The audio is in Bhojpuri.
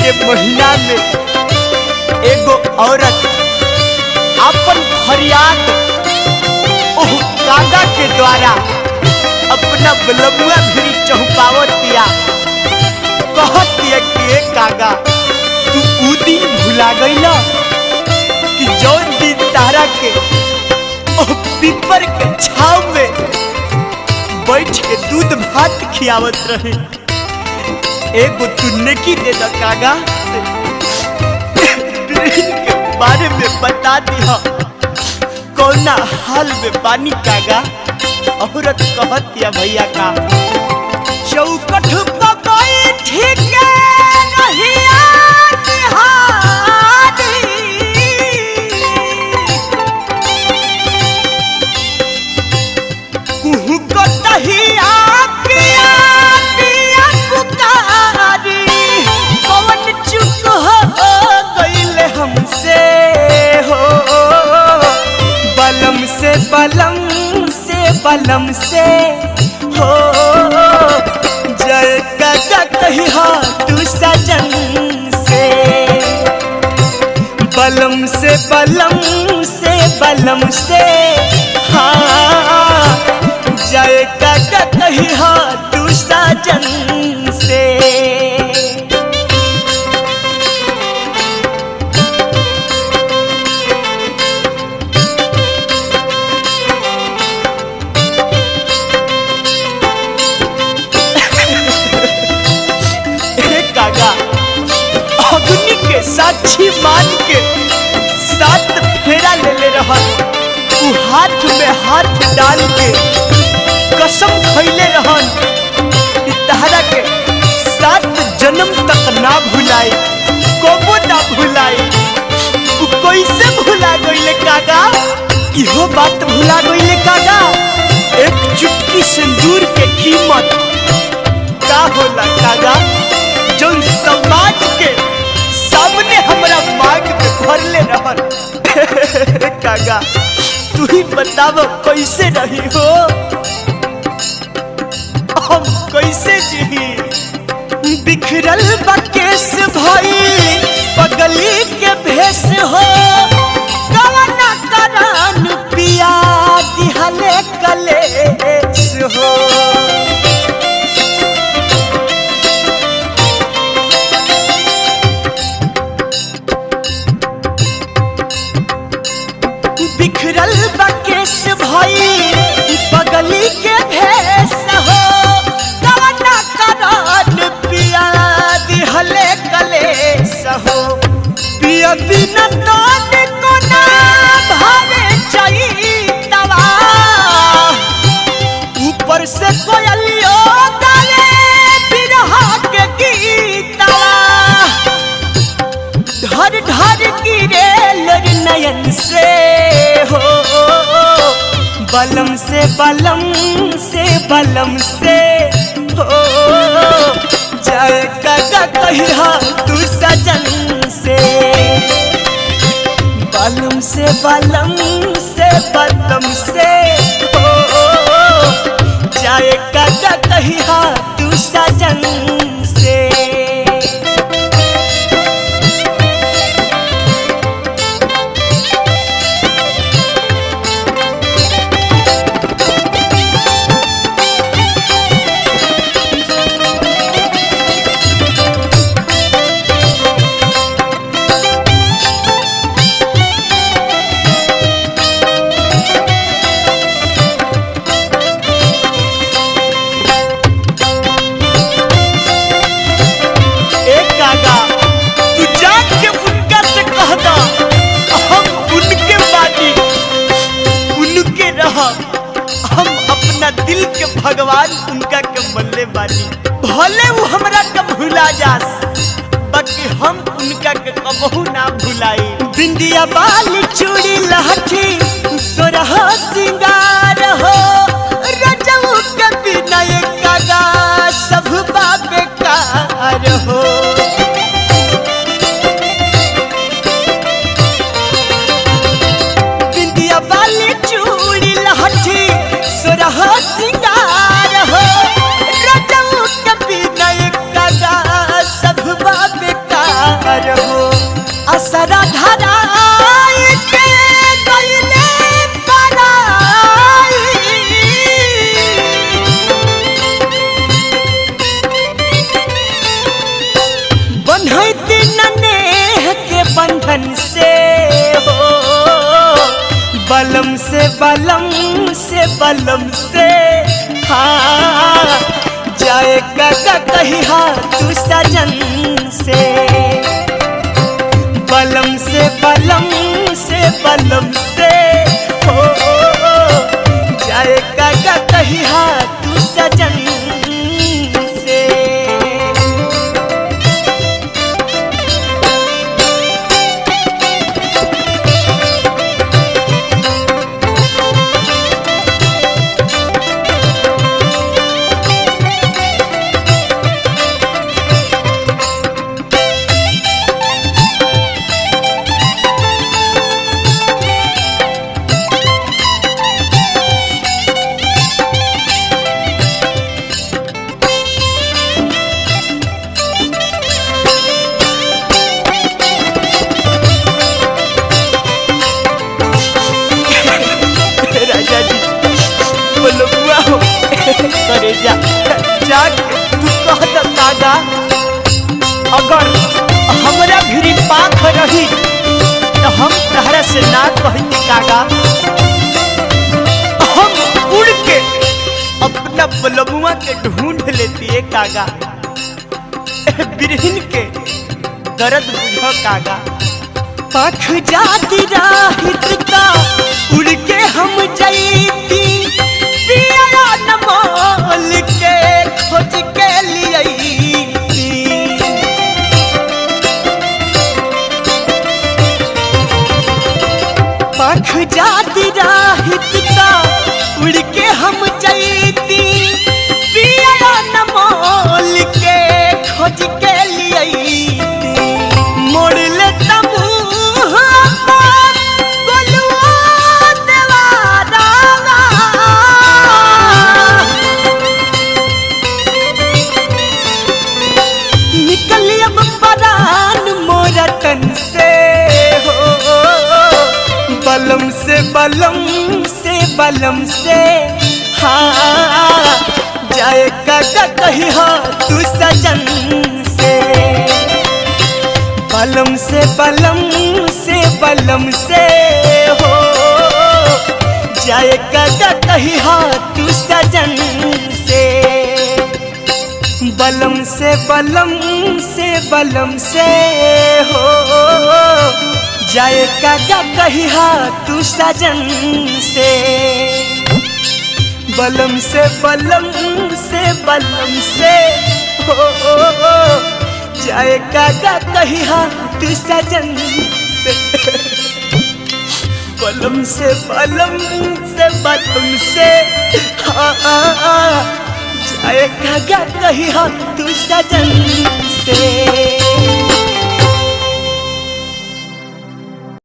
के महीना में एगो औरत अपन फरियाद ओह कागा के द्वारा अपना बलबुआ भी चौपावतिया कहतिया कि ए कागा तू उ दिन भुला गईला कि जौन दिन तारा के ओह पीपर के छाव में बैठ के दूध भात खियावत रहे। एगो तू नेकी दे द कागा, के बारे में बता दिया कौना हाल में पानी कागा। औरत कहतिया भैया का चौकठ पर बैठ के रहिया निहारी, कुहू कतहिया पिया पिया पुकारी, कौन चुप हो गइले हमसे हो, बलम से बलम से बलम से हो, जय कागा कहिया तू सजन से, बलम से बलम से बलम से, हाँ जय कागा कहिया तू सजन से। अग्नि के साक्षी मान के 7 फेरा ले ले रहा, उ हाथ में हाथ डाल के कसम खैले रहन कि तहरा के 7 जन्म तक ना भुलाए, कबो ना भुलाए। उ कैसे भुला गइले कागा, इहो बात भुला गइले कागा। एक चुटकी सिंदूर के कीमत का होला कागा, जो समाज के सामने हमरा मांग में भरले रहन। कागा तू ही बताव कैसे रही हो, हम कैसे जी। बिखरल बकेश भई पगली के भेष हो, कवना करान पिया दिहले कलेश हो, बिखरल बकेश भई पगली के भेष हो, कवना करान पिया दिहले कलेश हो, पिया बिना तोन को ना भावे चैतवा, ऊपर से कोयलियो गावे बिरहा के गीतवा, ढर ढर गिरे लर नयन से हो, बलम से बलम से बलम से हो, जय कागा कहिया तू सजन से, बलम से बलम से बलम से हो, जय कागा कहिया तू सजन से। हम अपना दिल के भगवान उनका के मल्ले बानी, भले वो हमरा के भुला जास, बाकी हम उनका के कबहू ना भुलाई। बिंदिया बाली चूड़ी लहठी सोरह सिंगार हो, रजऊ के बिना ये कागा सब बेकार हो, बिंदिया बाली चूड़ी लहठी सोरह सिंगार हो, रजऊ के बिना ये कागा सब बेकार बलम से हाँ जाएगा कहीं तू सजन से बलम से बलम से बलम से हो जाएगा कहीं तू सजन से। करे जा तू कह दादा अगर हमरा भिरी पाख रही तो हम तहरा से ना कहती कागा हम उड़ के अपना बलमुआ के ढूंढ लेती है कागा बिरहिन के दर्द बुझो कागा पाख जाती राहित का उड़ के हम जाती पिया नमोल के खोज के लिए पाख जाती राहित का उड़ के हम जाती पिया नमोल के खोज के लिए मोड़ लेता बलम से बलम से बलम से हाँ जाएगा कहीं तू सजन से बलम से बलम से बलम से हो जाएगा कहीं तू सजन से बलम से बलम से बलम से हो जाएगा कहीं तू सजन से बलम से बलम से बलम से हो जाएगा कहीं तू सजन से बलम से बलम से बलम से हाँ जाएगा कहीं तू सजन से।